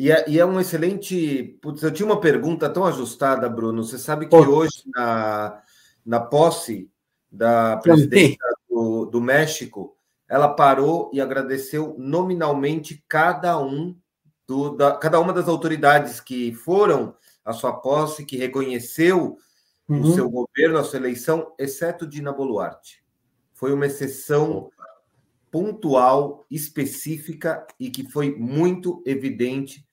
E é um excelente... Putz, eu tinha uma pergunta tão ajustada, Bruno. Você sabe que hoje, na posse da presidenta do México, ela parou e agradeceu nominalmente cada uma das autoridades que foram à sua posse, que reconheceu o seu governo, a sua eleição, exceto Dina Boluarte. Foi uma exceção pontual, específica e que foi muito evidente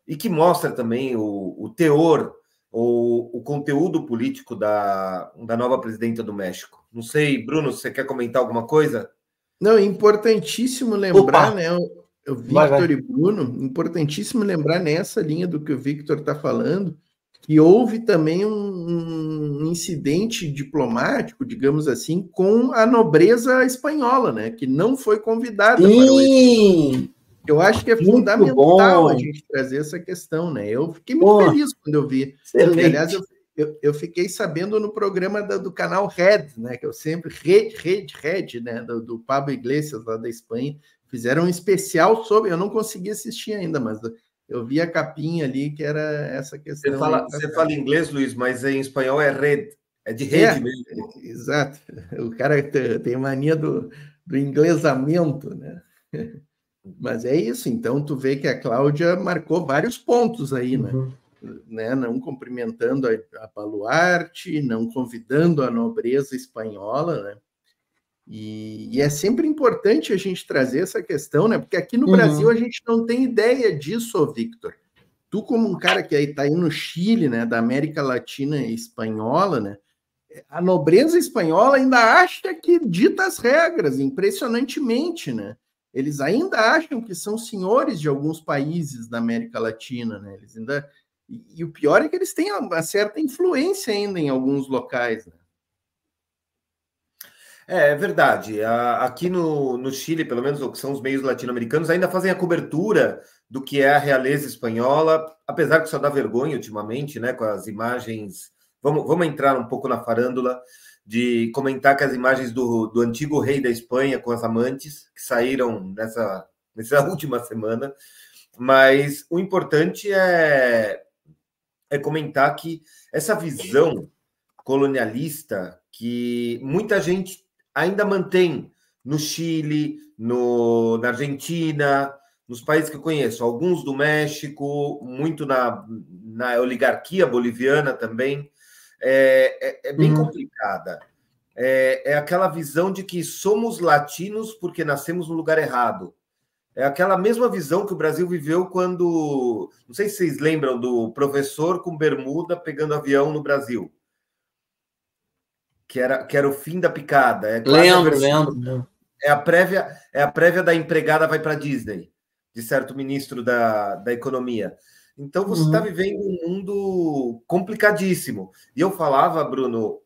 e que mostra também o teor ou o conteúdo político da nova presidenta do México. Não sei, Bruno, você quer comentar alguma coisa? Não, é importantíssimo lembrar, né, o Victor e Bruno, importantíssimo lembrar nessa linha do que o Victor está falando, que houve também um incidente diplomático, digamos assim, com a nobreza espanhola, né, que não foi convidada para o evento. Eu acho que é fundamental a gente trazer essa questão, né? Eu fiquei muito feliz quando eu vi. E, aliás, eu fiquei sabendo no programa do canal Red, né? Que eu sempre... Red, né? Do Pablo Iglesias, lá da Espanha. Fizeram um especial sobre... Eu não consegui assistir ainda, mas eu vi a capinha ali, que era essa questão. Você fala inglês, Luiz, mas em espanhol é Red. É de rede mesmo. Exato. O cara tem mania do inglesamento, né? Mas é isso, então tu vê que a Cláudia marcou vários pontos aí, né? Não cumprimentando a Boluarte, não convidando a nobreza espanhola, né? E é sempre importante a gente trazer essa questão, né? Porque aqui no Brasil a gente não tem ideia disso, Victor. Tu, como um cara que está aí no Chile, né? Da América Latina e espanhola, né? A nobreza espanhola ainda acha que dita as regras, impressionantemente, né? Eles ainda acham que são senhores de alguns países da América Latina, né? Eles ainda... E o pior é que eles têm uma certa influência ainda em alguns locais, né? É verdade. Aqui no Chile, pelo menos, o que são os meios latino-americanos, ainda fazem a cobertura do que é a realeza espanhola, apesar que só dá vergonha ultimamente, né? Com as imagens... Vamos entrar um pouco na farândula, de comentar que as imagens do antigo rei da Espanha com as amantes, que saíram nessa última semana, mas o importante é comentar que essa visão colonialista que muita gente ainda mantém no Chile, na Argentina, nos países que eu conheço, alguns do México, muito na oligarquia boliviana também, é bem complicada. É aquela visão de que somos latinos porque nascemos no lugar errado. É aquela mesma visão que o Brasil viveu quando... Não sei se vocês lembram do professor com bermuda pegando avião no Brasil. Que era o fim da picada. Lembro. É a prévia da empregada vai para a Disney, de certo ministro da Economia. Então, você está vivendo um mundo complicadíssimo. E eu falava, Bruno,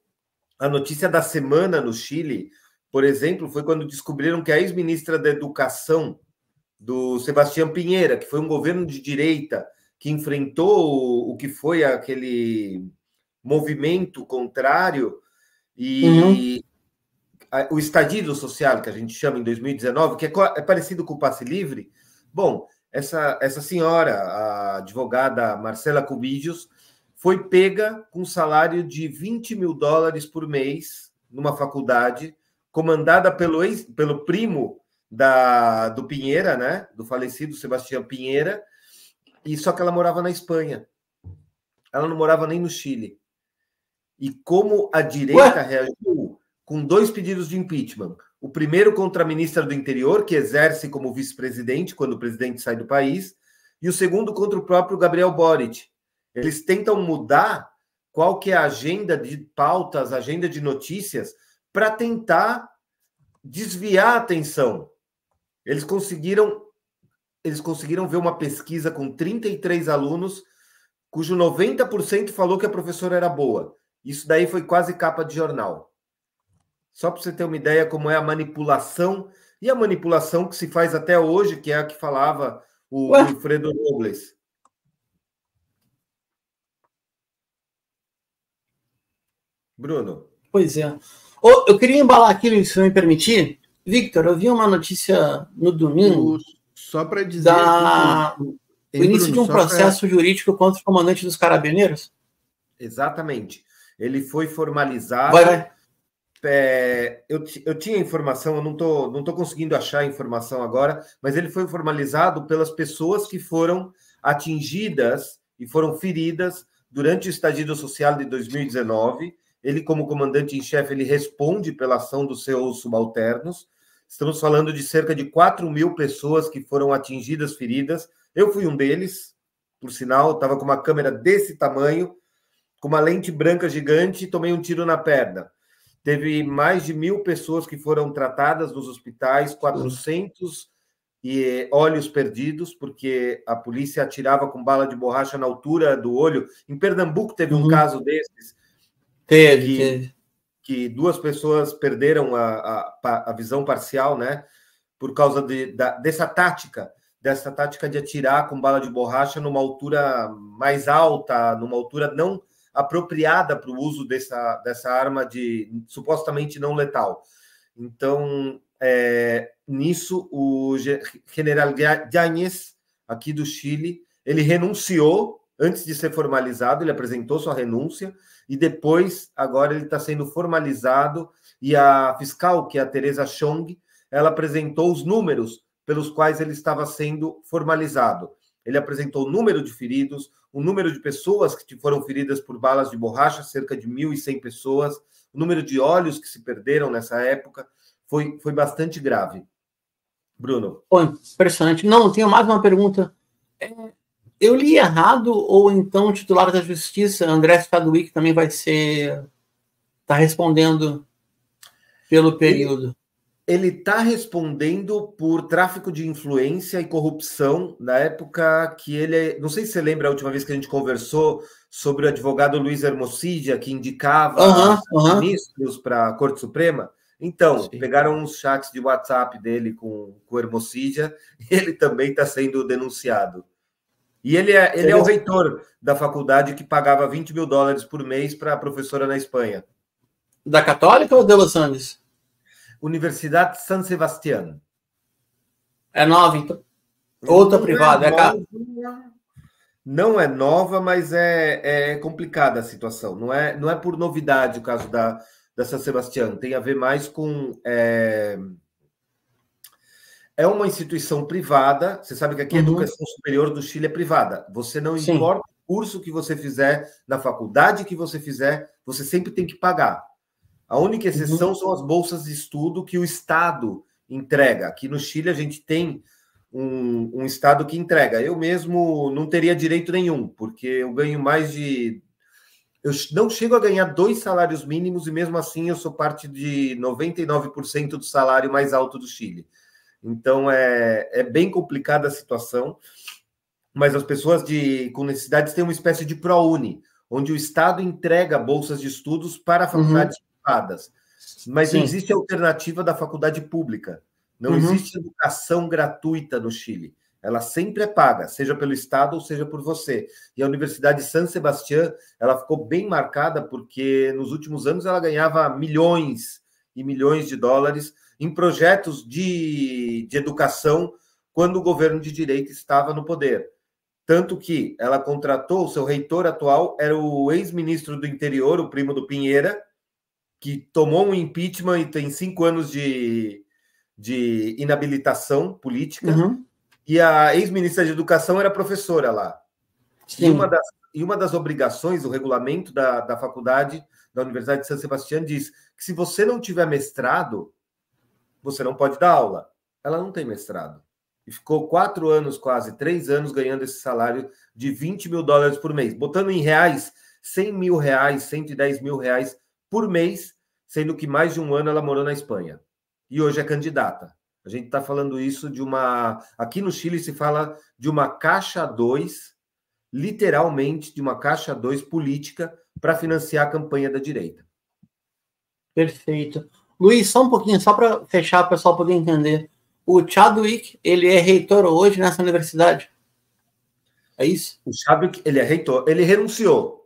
a notícia da semana no Chile, por exemplo, foi quando descobriram que a ex-ministra da Educação, do Sebastián Piñera, que foi um governo de direita que enfrentou o que foi aquele movimento contrário e o estadido social, que a gente chama em 2019, que é parecido com o passe livre. Bom, essa senhora, a advogada Marcela Cubillos, foi pega com um salário de $20 mil por mês numa faculdade, comandada pelo primo do Piñera, né? Do falecido Sebastián Piñera, e só que ela morava na Espanha. Ela não morava nem no Chile. E como a direita reagiu com 2 pedidos de impeachment. O primeiro contra a ministra do Interior, que exerce como vice-presidente quando o presidente sai do país, e o segundo contra o próprio Gabriel Boric. Eles tentam mudar qual que é a agenda de pautas, a agenda de notícias, para tentar desviar a atenção. Eles conseguiram ver uma pesquisa com 33 alunos, cujo 90% falou que a professora era boa. Isso daí foi quase capa de jornal. Só para você ter uma ideia como é a manipulação, e a manipulação que se faz até hoje, que é a que falava o Wilfredo Robles. Bruno. Pois é. Eu queria embalar aqui, se me permitir. Victor, eu vi uma notícia no domingo. Só para dizer O início de um processo jurídico contra o comandante dos Carabineiros? Exatamente. Ele foi formalizado. Vai. Eu tinha informação, eu não tô conseguindo achar a informação agora, mas ele foi formalizado pelas pessoas que foram atingidas e foram feridas durante o estallido social de 2019. Ele, como comandante em chefe, ele responde pela ação dos seus subalternos. Estamos falando de cerca de 4.000 pessoas que foram atingidas, feridas. Eu fui um deles, por sinal, estava com uma câmera desse tamanho, com uma lente branca gigante, e tomei um tiro na perna. Teve mais de 1.000 pessoas que foram tratadas nos hospitais, 400 olhos perdidos, porque a polícia atirava com bala de borracha na altura do olho. Em Pernambuco teve um caso desses. Teve. Que 2 pessoas perderam a visão parcial, né? Por causa dessa tática de atirar com bala de borracha numa altura mais alta, numa altura não apropriada para o uso dessa arma supostamente não letal. Então, nisso, o general Yáñez, aqui do Chile, ele renunciou antes de ser formalizado, ele apresentou sua renúncia, e depois, agora ele está sendo formalizado, e a fiscal, que é a Teresa Chong, ela apresentou os números pelos quais ele estava sendo formalizado. Ele apresentou o número de feridos, o número de pessoas que foram feridas por balas de borracha, cerca de 1.100 pessoas, o número de olhos que se perderam nessa época, foi bastante grave. Bruno. Pô, impressionante. Não, tenho mais uma pergunta. Eu li errado, ou então o titular da Justiça, André Chadwick, também está respondendo pelo período? Ele está respondendo por tráfico de influência e corrupção na época que ele... Não sei se você lembra a última vez que a gente conversou sobre o advogado Luiz Hermosilla, que indicava ministros para a Corte Suprema. Então, pegaram uns chats de WhatsApp dele com o Hermosilla, e ele também está sendo denunciado. E ele é o reitor da faculdade que pagava $20.000 por mês para a professora na Espanha. Da Católica ou de Los Angeles? Universidade San Sebastián. É nova, então? Outra privada. Não é nova, mas é complicada a situação. Não é por novidade o caso da San Sebastián. Tem a ver mais com... É uma instituição privada. Você sabe que aqui a educação superior do Chile é privada. Você não importa o curso que você fizer, na faculdade que você fizer, você sempre tem que pagar. A única exceção são as bolsas de estudo que o Estado entrega. Aqui no Chile a gente tem um Estado que entrega. Eu mesmo não teria direito nenhum, porque eu ganho mais de... Eu não chego a ganhar 2 salários mínimos e mesmo assim eu sou parte de 99% do salário mais alto do Chile. Então é bem complicada a situação, mas as pessoas com necessidades têm uma espécie de ProUni, onde o Estado entrega bolsas de estudos para faculdades privadas, mas não existe alternativa da faculdade pública. Não existe educação gratuita no Chile. Ela sempre é paga, seja pelo Estado ou seja por você. E a Universidade San Sebastián, ela ficou bem marcada porque nos últimos anos ela ganhava milhões e milhões de dólares em projetos de educação quando o governo de direita estava no poder. Tanto que ela contratou, o seu reitor atual era o ex-ministro do interior, o primo do Pinheira, que tomou um impeachment e tem 5 anos de inabilitação política, e a ex-ministra de Educação era professora lá. E uma das obrigações, o regulamento da faculdade, da Universidade de San Sebastián, diz que se você não tiver mestrado, você não pode dar aula. Ela não tem mestrado. E ficou 4 anos, quase 3 anos, ganhando esse salário de $20.000 por mês. Botando em reais, R$100.000, R$110.000 por mês, sendo que mais de um ano ela morou na Espanha. E hoje é candidata. A gente está falando isso de uma... Aqui no Chile se fala de uma caixa 2, literalmente de uma caixa 2 política para financiar a campanha da direita. Perfeito. Luiz, só um pouquinho, só para fechar, o pessoal poder entender. O Chadwick, ele é reitor hoje nessa universidade? É isso? O Chadwick, ele é reitor. Ele renunciou.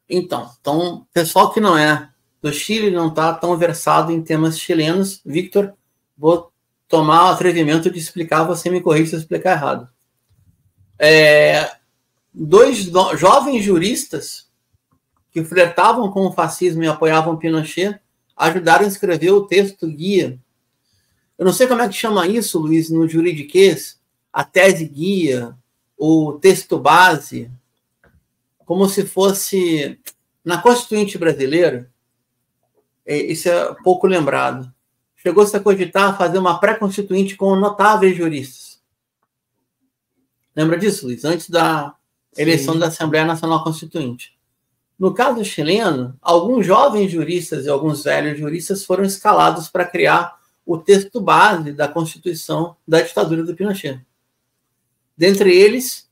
Então, pessoal que não é do Chile, não está tão versado em temas chilenos, Victor, vou tomar o atrevimento de explicar, você me corrige se eu explicar errado. Dois jovens juristas que flertavam com o fascismo e apoiavam Pinochet ajudaram a escrever o texto guia. Eu não sei como é que chama isso, Luiz, no juridiquês, a tese guia, o texto base, como se fosse... Na Constituinte brasileira, isso é pouco lembrado, chegou-se a cogitar fazer uma pré-constituinte com notáveis juristas. Lembra disso, Luiz? Antes da eleição da Assembleia Nacional Constituinte. No caso chileno, alguns jovens juristas e alguns velhos juristas foram escalados para criar o texto base da Constituição da ditadura do Pinochet. Dentre eles,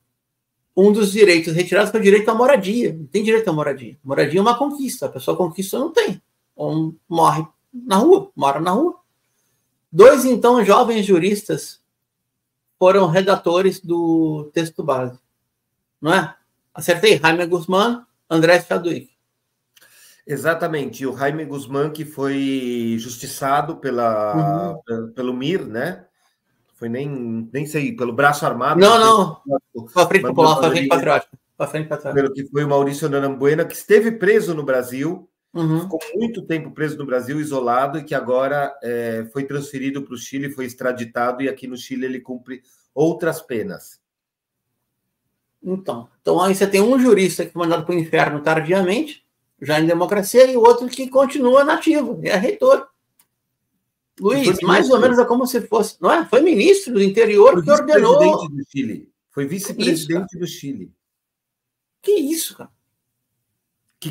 um dos direitos retirados foi o direito à moradia. Não tem direito à moradia. Moradia é uma conquista. A pessoa conquista ou não tem. Ou morre na rua, mora na rua. 2, então, jovens juristas foram redatores do texto base. Não é? Acertei? Jaime Guzmán, Andrés Chadwick. Exatamente. O Jaime Guzmán, que foi justiçado pelo MIR, né? Foi nem sei, pelo braço armado. Não. Foi a Frente Popular, foi a Frente Patriótica. Pelo que foi o Maurício Norambuena, que esteve preso no Brasil, ficou muito tempo preso no Brasil, isolado, e que agora foi transferido para o Chile, foi extraditado, e aqui no Chile ele cumpre outras penas. Então aí você tem um jurista que foi mandado para o inferno tardiamente, já em democracia, e o outro que continua nativo, é reitor. Luiz, mais ou menos é como se fosse, não é? Foi ministro do interior que ordenou... Vice-presidente do Chile. Foi vice-presidente do Chile. Que isso, cara? O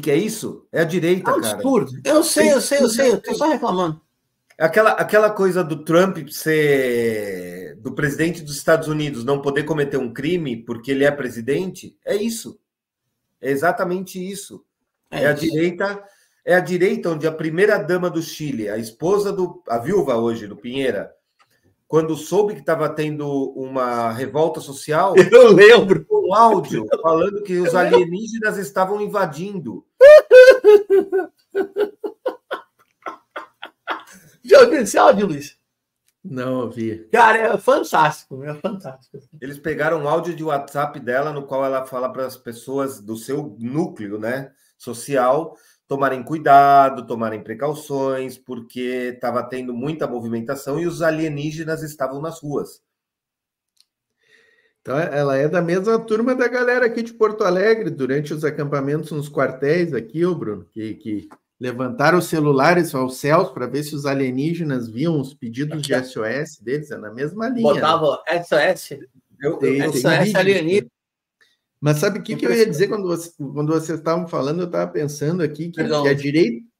que é isso? É a direita, cara. Absurdo. Eu sei, eu tô só reclamando. Aquela coisa do Trump ser... do presidente dos Estados Unidos não poder cometer um crime porque ele é presidente, é isso. É exatamente isso. É a direita onde a primeira-dama do Chile, a esposa a viúva hoje, do Pinheira, quando soube que estava tendo uma revolta social, eu lembro, um áudio falando que os alienígenas estavam invadindo. Já ouviu esse áudio, Luiz? Não ouvi. Cara, é fantástico, é fantástico. Eles pegaram um áudio de WhatsApp dela, no qual ela fala para as pessoas do seu núcleo, né, social, tomarem cuidado, tomarem precauções, porque estava tendo muita movimentação e os alienígenas estavam nas ruas. Então, ela é da mesma turma da galera aqui de Porto Alegre, durante os acampamentos nos quartéis aqui, Bruno, que levantaram os celulares aos céus para ver se os alienígenas viam os pedidos de SOS deles, é na mesma linha. Botava SOS. SOS alienígena. Mas sabe o que eu ia dizer quando vocês estavam falando? Eu estava pensando aqui que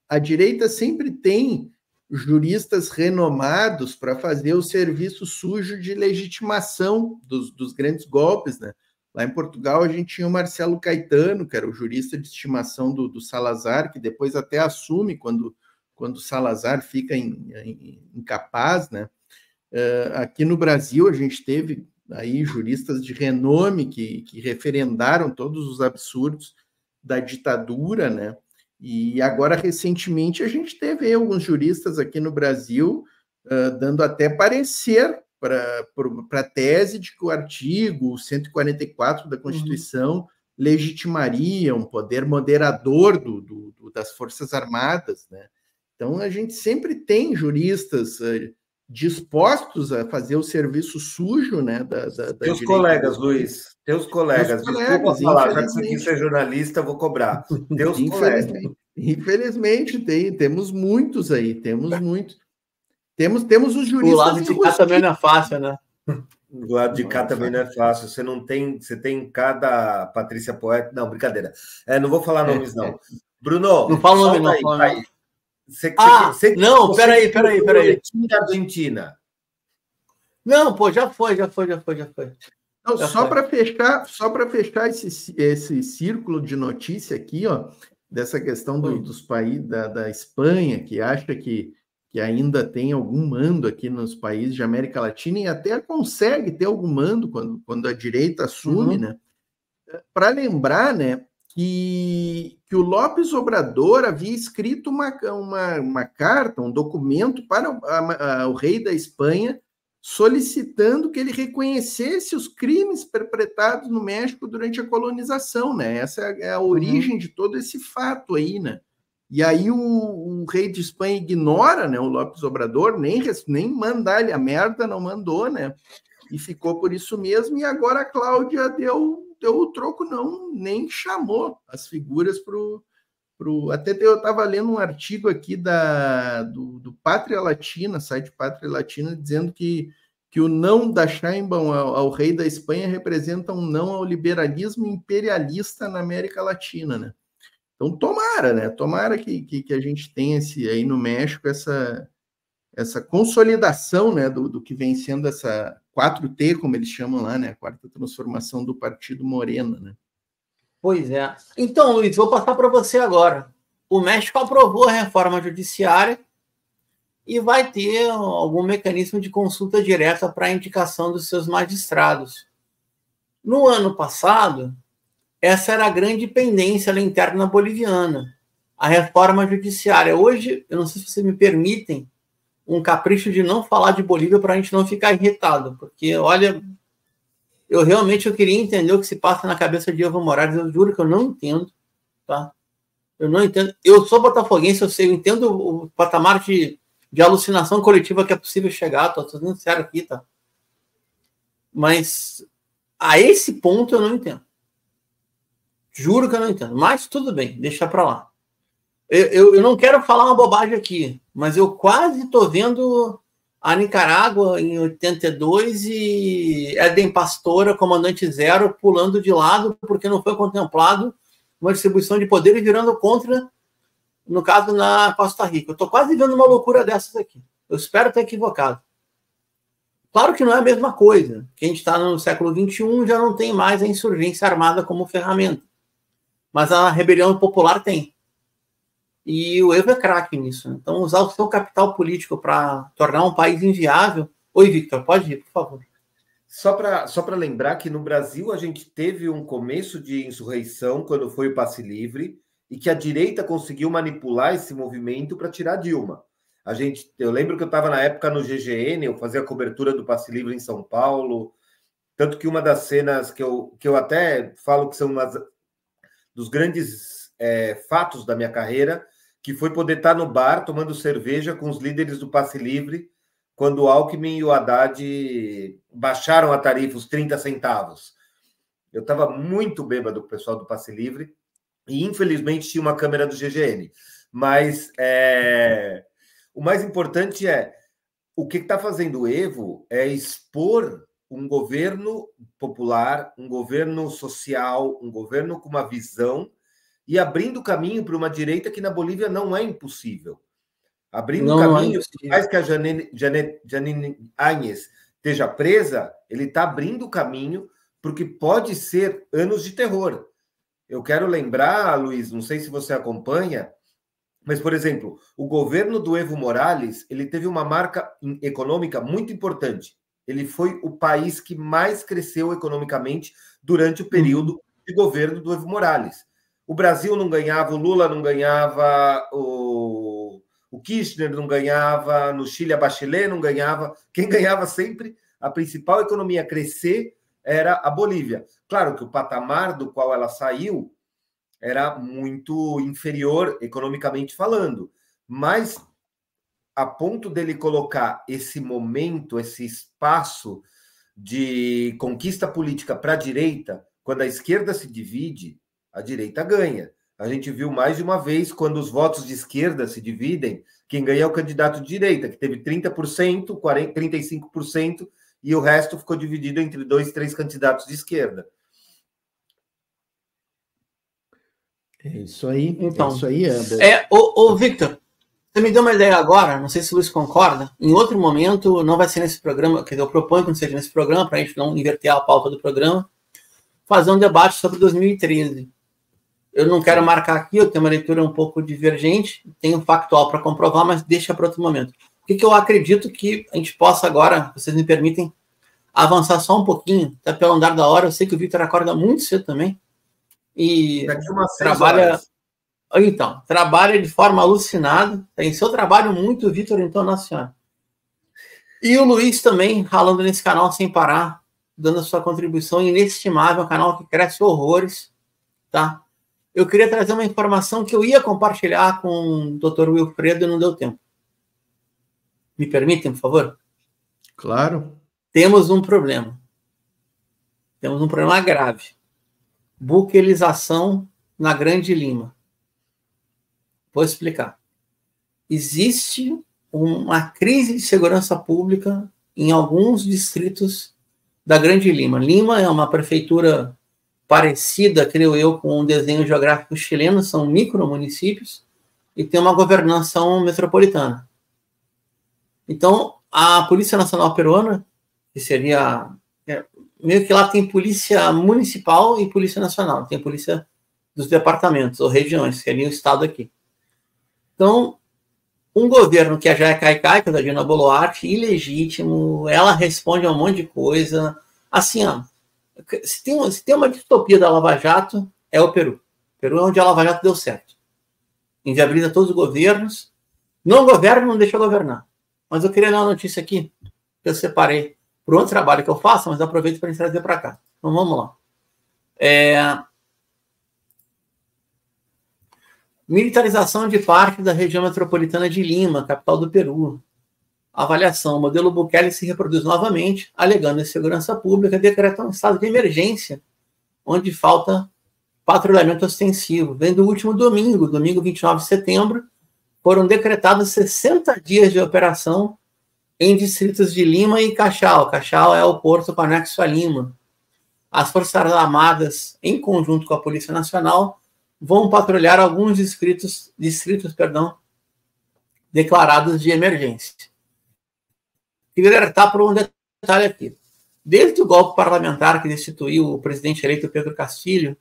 a direita sempre tem juristas renomados para fazer o serviço sujo de legitimação dos grandes golpes, né? Lá em Portugal a gente tinha o Marcelo Caetano, que era o jurista de estimação do Salazar, que depois até assume quando o Salazar fica incapaz, né? Aqui no Brasil a gente teve aí juristas de renome que referendaram todos os absurdos da ditadura, né? E agora, recentemente, a gente teve alguns juristas aqui no Brasil dando até parecer para a tese de que o artigo 144 da Constituição legitimaria um poder moderador das Forças Armadas, né? Então, a gente sempre tem juristas dispostos a fazer o serviço sujo, né? Teus colegas, Luiz, teus colegas. Desculpa falar, já que você quis ser jornalista, eu vou cobrar. Teus colegas. Infelizmente, temos muitos aí, temos muitos. Temos os juristas. O lado de cá também não é fácil, né? Do lado de cá também não é fácil. Você tem cada Patrícia Poeta. Não, brincadeira. Não vou falar nomes, não. Bruno, não fala nome, não. Aí. Não, peraí. Argentina. Não, pô, já foi. Não, só para fechar esse círculo de notícia aqui, ó, dessa questão dos países da Espanha, que acha que ainda tem algum mando aqui nos países de América Latina e até consegue ter algum mando quando a direita assume, né? Para lembrar, né, que o López Obrador havia escrito uma carta, um documento para o rei da Espanha solicitando que ele reconhecesse os crimes perpetrados no México durante a colonização, né? Essa é a origem de todo esse fato aí, né? E aí o rei de Espanha ignora, né, o López Obrador, nem mandar-lhe a merda, não mandou, né? E ficou por isso mesmo, e agora a Cláudia deu o troco, nem chamou as figuras até eu estava lendo um artigo aqui do Pátria Latina, site Pátria Latina, dizendo que o não da Sheinbaum ao rei da Espanha representa um não ao liberalismo imperialista na América Latina, né? Então, tomara, né? Tomara que a gente tenha aí no México essa consolidação, né, do que vem sendo essa 4T, como eles chamam lá, né? A quarta transformação do Partido Morena, né? Pois é. Então, Luiz, vou passar para você agora. O México aprovou a reforma judiciária e vai ter algum mecanismo de consulta direta para a indicação dos seus magistrados. No ano passado, essa era a grande pendência na interna boliviana, a reforma judiciária. Hoje, eu não sei se vocês me permitem um capricho de não falar de Bolívia para a gente não ficar irritado, porque, olha, eu queria entender o que se passa na cabeça de Evo Morales, eu juro que eu não entendo, tá? Eu não entendo. Eu sou botafoguense, eu entendo o patamar de alucinação coletiva que é possível chegar, tô sendo sincero aqui, tá? Mas a esse ponto eu não entendo. Juro que eu não entendo, mas tudo bem, deixa para lá. Eu não quero falar uma bobagem aqui, mas eu quase estou vendo a Nicarágua em 82 e Éden Pastora, comandante zero, pulando de lado porque não foi contemplado uma distribuição de poder e virando contra, no caso, na Costa Rica. Eu estou quase vendo uma loucura dessas aqui. Eu espero estar equivocado. Claro que não é a mesma coisa. Que a gente está no século XXI já não tem mais a insurgência armada como ferramenta. Mas a rebelião popular tem. E o Evo é craque nisso. Né? Então, usar o seu capital político para tornar um país inviável... Oi, Victor, pode ir, por favor. Só para lembrar que no Brasil a gente teve um começo de insurreição quando foi o Passe Livre e que a direita conseguiu manipular esse movimento para tirar Dilma. Eu lembro que eu estava na época no GGN, eu fazia a cobertura do Passe Livre em São Paulo, tanto que uma das cenas que eu até falo que são dos grandes fatos da minha carreira, que foi poder estar no bar tomando cerveja com os líderes do Passe Livre, quando o Alckmin e o Haddad baixaram a tarifa, os 30 centavos. Eu estava muito bêbado com o pessoal do Passe Livre e, infelizmente, tinha uma câmera do GGN. Mas o mais importante o que está fazendo o Evo é expor um governo popular, um governo social, um governo com uma visão e abrindo caminho para uma direita que na Bolívia não é impossível. Abrindo caminho, por mais que a Janine Áñez esteja presa, ele está abrindo caminho para o que pode ser anos de terror. Eu quero lembrar, Luiz, não sei se você acompanha, mas, por exemplo, o governo do Evo Morales, ele teve uma marca econômica muito importante. Ele foi o país que mais cresceu economicamente durante o período de governo do Evo Morales. O Brasil não ganhava, o Lula não ganhava, o Kirchner não ganhava, no Chile a Bachelet não ganhava. Quem ganhava sempre, a principal economia a crescer era a Bolívia. Claro que o patamar do qual ela saiu era muito inferior economicamente falando, mas a ponto dele colocar esse momento, esse espaço de conquista política para a direita, quando a esquerda se divide, a direita ganha. A gente viu mais de uma vez, quando os votos de esquerda se dividem, quem ganha é o candidato de direita, que teve 30%, 35%, e o resto ficou dividido entre 2, 3 candidatos de esquerda. É isso aí. Então, é isso aí, Victor, você me deu uma ideia agora, não sei se o Luiz concorda, em outro momento, não vai ser nesse programa, quer dizer, eu proponho que não seja nesse programa, para a gente não inverter a pauta do programa, fazer um debate sobre 2013. Eu não quero marcar aqui, eu tenho uma leitura um pouco divergente, tenho factual para comprovar, mas deixa para outro momento. O que eu acredito que a gente possa agora, vocês me permitem, avançar só um pouquinho, até pelo andar da hora, eu sei que o Victor acorda muito cedo também, e trabalha... Então, trabalha de forma alucinada, tem seu trabalho muito, Victor, então, Nossa Senhora. E o Luiz também, ralando nesse canal sem parar, dando a sua contribuição inestimável, um canal que cresce horrores, tá? Eu queria trazer uma informação que eu ia compartilhar com o Dr. Wilfredo e não deu tempo. Me permitem, por favor? Claro. Temos um problema. Temos um problema grave. Buquelização na Grande Lima. Vou explicar. Existe uma crise de segurança pública em alguns distritos da Grande Lima. Lima é uma prefeitura parecida, creio eu, com um desenho geográfico chileno, são micromunicípios, e tem uma governação metropolitana. Então, a Polícia Nacional Peruana, que seria... meio que lá tem polícia municipal e polícia nacional, tem polícia dos departamentos ou regiões, que seria o estado aqui. Então, um governo que já é caicaica, da Dina Boluarte, ilegítimo, ela responde a um monte de coisa. Assim, ó, se tem uma distopia da Lava Jato, é o Peru. O Peru é onde a Lava Jato deu certo. Inviabiliza todos os governos. Não governa, não deixa governar. Mas eu queria dar uma notícia aqui, que eu separei por outro trabalho que eu faço, mas aproveito para trazer para cá. Então, vamos lá. Militarização de parte da região metropolitana de Lima, capital do Peru. Avaliação. O modelo Bukele se reproduz novamente, alegando insegurança pública, decreta um estado de emergência, onde falta patrulhamento ostensivo. Vem do último domingo 29 de setembro, foram decretados 60 dias de operação em distritos de Lima e Cachal. Cachal é o porto conexo a Lima. As Forças Armadas, em conjunto com a Polícia Nacional, vão patrulhar alguns distritos declarados de emergência. Queria alertar por um detalhe aqui. Desde o golpe parlamentar que destituiu o presidente eleito Pedro Castilho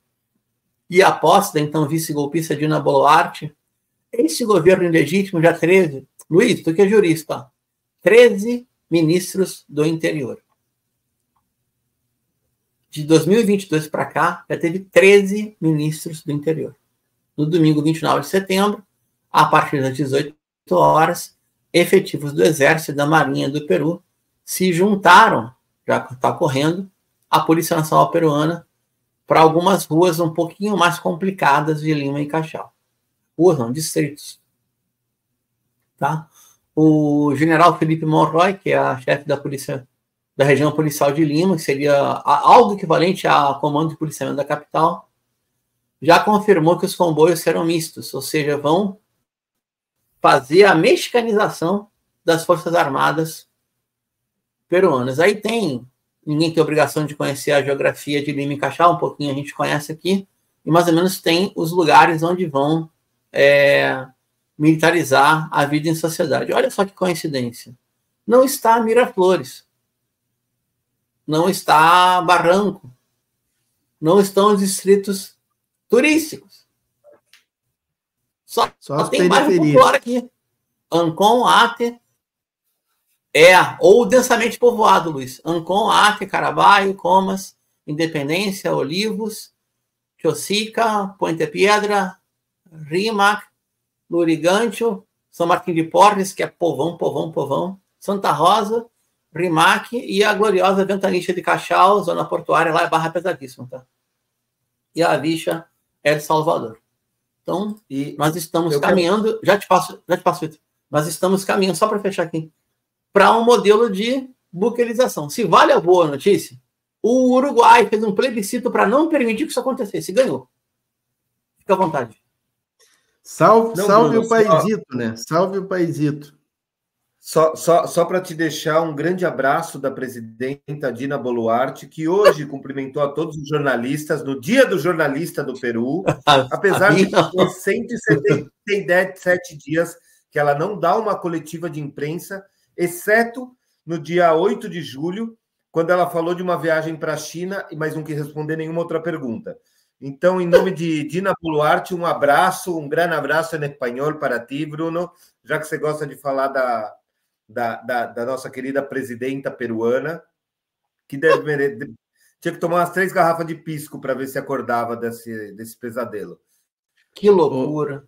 e a posse da então vice-golpista Dina Boluarte, esse governo ilegítimo já 13... Luiz, tu que é jurista, ó, 13 ministros do interior. De 2022 para cá, já teve 13 ministros do interior. No domingo 29 de setembro, a partir das 18 horas, efetivos do Exército e da Marinha do Peru se juntaram, já que está ocorrendo, à Polícia Nacional Peruana para algumas ruas um pouquinho mais complicadas de Lima e Cachal. Ruas não, distritos. Tá? O general Felipe Monroy, que é a chefe da polícia da região policial de Lima, que seria algo equivalente ao comando de policiamento da capital, já confirmou que os comboios serão mistos, ou seja, vão fazer a mexicanização das Forças Armadas peruanas. Aí ninguém tem obrigação de conhecer a geografia de Lima e Cachal, um pouquinho a gente conhece aqui, e mais ou menos tem os lugares onde vão militarizar a vida em sociedade. Olha só que coincidência. Não está Miraflores, não está Barranco, não estão os distritos turísticos. Só tem bairro popular aqui. Ancon, Ate, ou densamente povoado, Luiz. Ancon, Ate, Caraballo, Comas, Independência, Olivos, Chosica, Puente Piedra, Rímac, Lurigancho, São Martim de Porres, que é povão, Santa Rosa, Rímac e a gloriosa Ventanicha de Cachal, zona portuária, lá é barra pesadíssima, tá? E a Vicha é de Salvador. Então, nós estamos caminhando, já te passo, Vitor. Nós estamos caminhando, só para fechar aqui, para um modelo de buquelização. Se vale a boa notícia, o Uruguai fez um plebiscito para não permitir que isso acontecesse, e ganhou. Fica à vontade. Salve o paizito, né? Salve o paizito. Só para te deixar um grande abraço da presidenta Dina Boluarte, que hoje cumprimentou a todos os jornalistas no Dia do Jornalista do Peru, apesar de ter 177 dias que ela não dá uma coletiva de imprensa, exceto no dia 8 de julho, quando ela falou de uma viagem para a China, mas não quis responder nenhuma outra pergunta. Então, em nome de Dina Boluarte, um abraço, um grande abraço em espanhol para ti, Bruno, já que você gosta de falar da nossa querida presidenta peruana, que tinha que tomar umas 3 garrafas de pisco para ver se acordava desse pesadelo. Que loucura.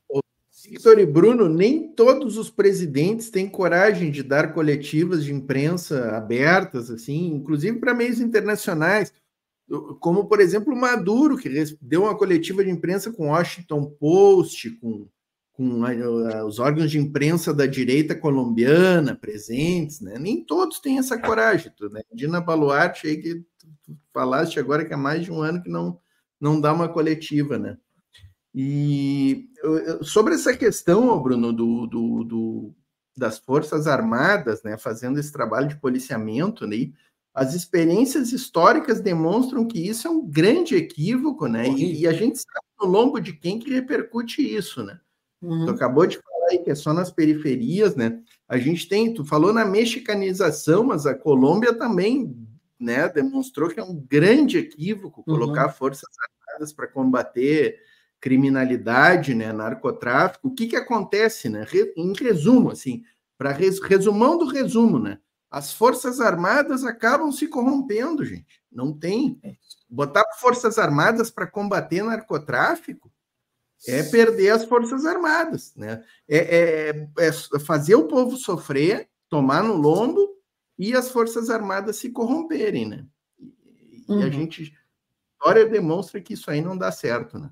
Victor e Bruno, nem todos os presidentes têm coragem de dar coletivas de imprensa abertas, assim, inclusive para meios internacionais, como, por exemplo, o Maduro, que deu uma coletiva de imprensa com o Washington Post, com os órgãos de imprensa da direita colombiana presentes, né? Nem todos têm essa coragem. Né? Dina Baluarte, aí que tu falaste agora que há mais de um ano que não dá uma coletiva, né? E sobre essa questão, Bruno, das Forças Armadas, né, fazendo esse trabalho de policiamento, né, as experiências históricas demonstram que isso é um grande equívoco, né? E a gente sabe no lombo de quem que repercute isso, né? Tu acabou de falar aí que é só nas periferias, né? A gente tu falou na mexicanização, mas a Colômbia também, né, demonstrou que é um grande equívoco colocar Forças Armadas para combater criminalidade, né, narcotráfico. O que acontece, né? Em resumo, assim, para resumão do resumo, né? As Forças Armadas acabam se corrompendo, gente. Não tem. Botar Forças Armadas para combater narcotráfico é perder as Forças Armadas, né? É fazer o povo sofrer, tomar no lombo e as Forças Armadas se corromperem, né? E a história demonstra que isso aí não dá certo, né?